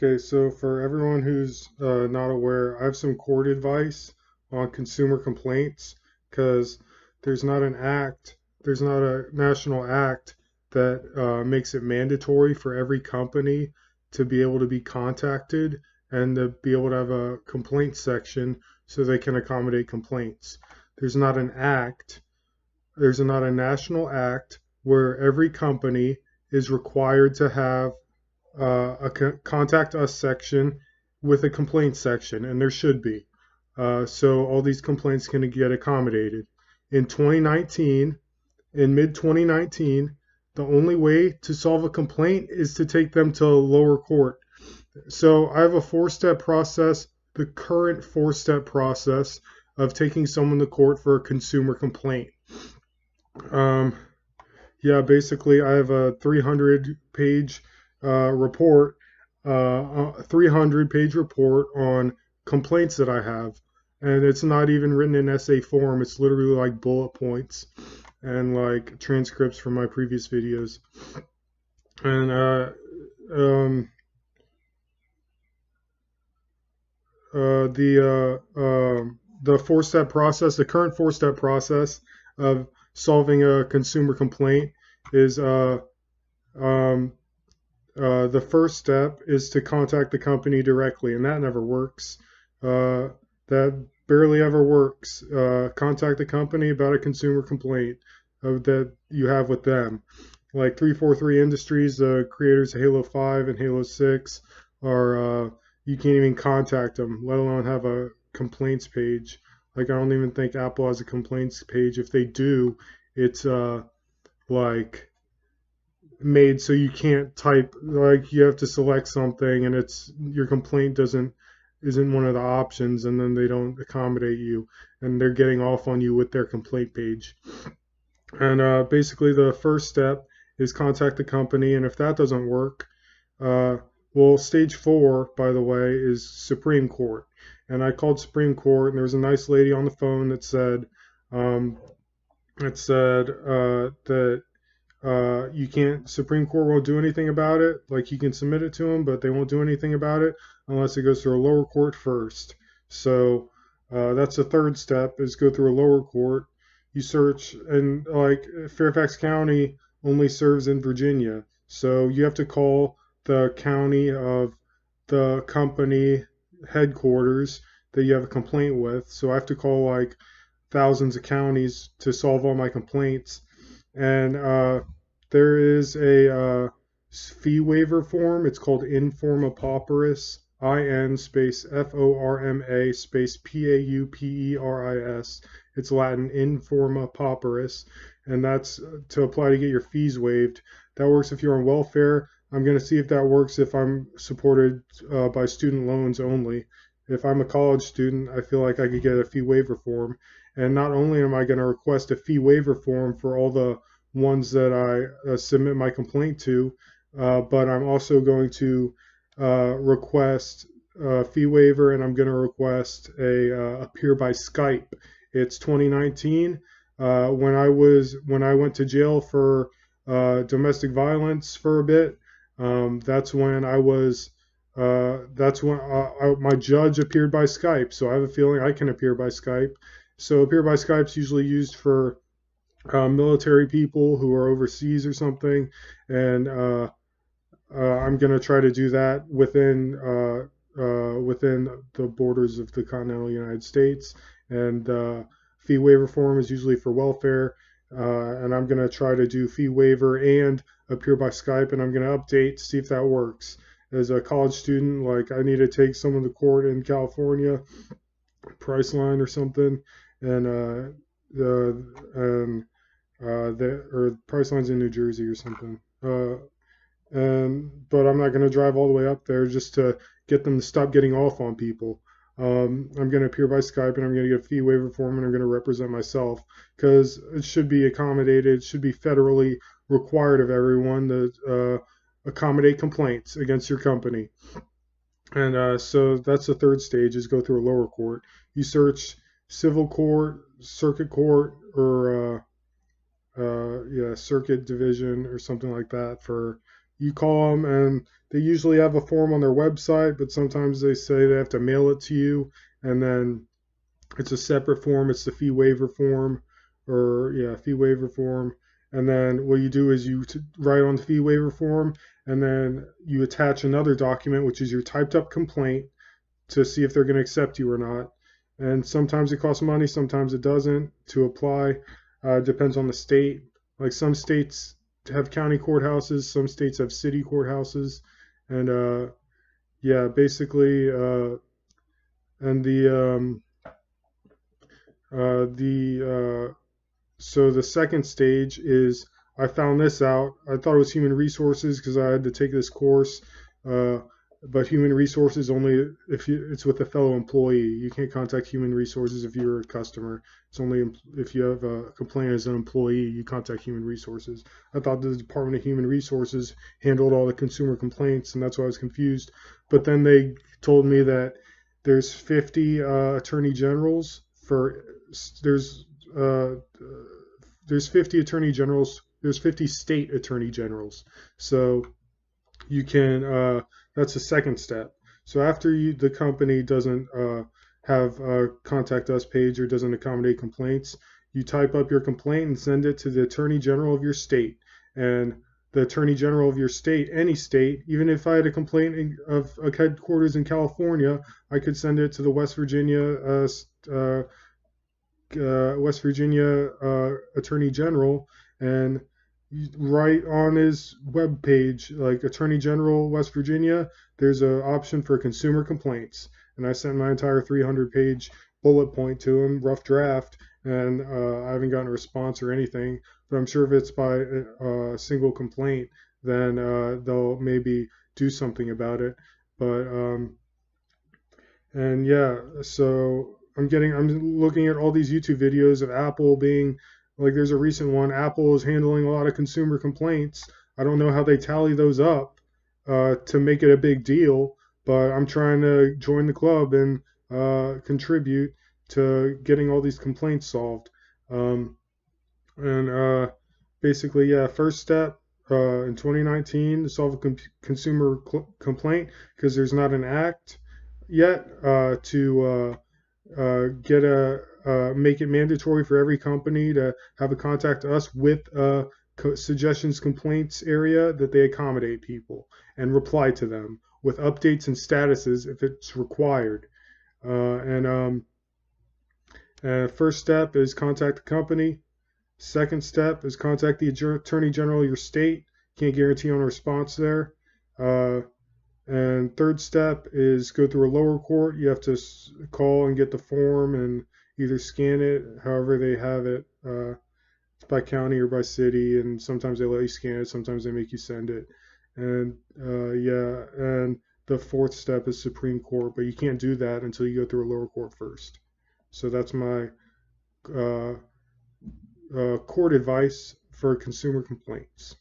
Okay, so for everyone who's not aware, I have some court advice on consumer complaints because there's not an act, there's not a national act that makes it mandatory for every company to be able to be contacted and to be able to have a complaint section so they can accommodate complaints. There's not an act, there's not a national act where every company is required to have a contact us section with a complaint section, and there should be. So all these complaints can get accommodated. In 2019, in mid 2019, the only way to solve a complaint is to take them to lower court. So I have a four-step process, the current four-step process of taking someone to court for a consumer complaint. Um, yeah, basically, I have a 300-page report, 300-page report on complaints that I have, and it's not even written in essay form. It's literally like bullet points and like transcripts from my previous videos. And um, the four-step process, the current four-step process of solving a consumer complaint is um, the first step is to contact the company directly, and that never works. That barely ever works. Contact the company about a consumer complaint that you have with them. Like 343 Industries, the creators of Halo 5 and Halo 6, are you can't even contact them, let alone have a complaints page. Like I don't even think Apple has a complaints page. If they do, it's like made so you can't type, like you have to select something and it's your complaint doesn't isn't one of the options, and then they don't accommodate you and they're getting off on you with their complaint page. And basically the first step is contact the company, and if that doesn't work, uh, well, stage 4, by the way, is Supreme Court. And I called Supreme Court, and there was a nice lady on the phone that said um, that you can't, Supreme Court won't do anything about it. Like you can submit it to them, but they won't do anything about it unless it goes through a lower court first. So that's the third step, is go through a lower court. You search, and like Fairfax County only serves in Virginia. So you have to call the county of the company headquarters that you have a complaint with. So I have to call like thousands of counties to solve all my complaints. And there is a fee waiver form. It's called Informa Pauperis, IN space FORMA space PAUPERIS. It's Latin, Informa Pauperis, and that's to apply to get your fees waived. That works if you're on welfare. I'm going to see if that works if I'm supported by student loans only. If I'm a college student, I feel like I could get a fee waiver form. And not only am I going to request a fee waiver form for all the ones that I submit my complaint to, but I'm also going to request a fee waiver, and I'm going to request a appear by Skype. It's 2019. When I went to jail for domestic violence for a bit, that's when my judge appeared by Skype. So I have a feeling I can appear by Skype. So appear by Skype is usually used for military people who are overseas or something, and I'm going to try to do that within the borders of the continental United States. And fee waiver form is usually for welfare, and I'm going to try to do fee waiver and appear by Skype, and I'm going to update to see if that works. As a college student, like I need to take someone to court in California, Priceline or something, and or Priceline's in New Jersey or something. But I'm not going to drive all the way up there just to get them to stop getting off on people. I'm going to appear by Skype, and I'm going to get a fee waiver form, and I'm going to represent myself because it should be accommodated. It should be federally required of everyone to accommodate complaints against your company. And so that's the third stage, is go through a lower court. You search civil court, circuit court, or circuit division or something like that for you call them, and they usually have a form on their website, but sometimes they say they have to mail it to you, and then it's a separate form. It's the fee waiver form, or yeah, fee waiver form. And then what you do is you write on the fee waiver form, and then you attach another document, which is your typed up complaint, to see if they're going to accept you or not. And sometimes it costs money, sometimes it doesn't to apply. Depends on the state. Like some states have county courthouses, some states have city courthouses, and yeah, basically, and the so the second stage is, I found this out. I thought it was human resources because I had to take this course, uh, but human resources only if it's with a fellow employee. You can't contact human resources if you're a customer. It's only if you have a complaint as an employee you contact human resources. I thought the Department of Human Resources handled all the consumer complaints, and that's why I was confused. But then they told me that there's 50 attorney generals for there's uh, there's 50 attorney generals. There's 50 state attorney generals. So you can. That's the second step. So after the company doesn't have a contact us page or doesn't accommodate complaints, you type up your complaint and send it to the attorney general of your state. And the attorney general of your state, any state, even if I had a complaint of a headquarters in California, I could send it to the West Virginia Attorney General, and right on his web page, like Attorney General West Virginia, there's an option for consumer complaints. And I sent my entire 300-page bullet point to him, rough draft, and I haven't gotten a response or anything. But I'm sure if it's by a single complaint, then they'll maybe do something about it. But and yeah, so I'm looking at all these YouTube videos of Apple being like, there's a recent one, Apple is handling a lot of consumer complaints. I don't know how they tally those up to make it a big deal, but I'm trying to join the club and contribute to getting all these complaints solved. Um, and basically, yeah, first step in 2019 to solve a consumer complaint, because there's not an act yet to get a make it mandatory for every company to have a contact us with a suggestions complaints area that they accommodate people and reply to them with updates and statuses if it's required. And first step is contact the company. Second step is contact the attorney general of your state. Can't guarantee on a response there. Uh, and third step is go through a lower court. You have to call and get the form and either scan it, however they have it. It's by county or by city, and sometimes they let you scan it, sometimes they make you send it. And yeah, and the fourth step is Supreme Court, but you can't do that until you go through a lower court first. So that's my uh, court advice for consumer complaints.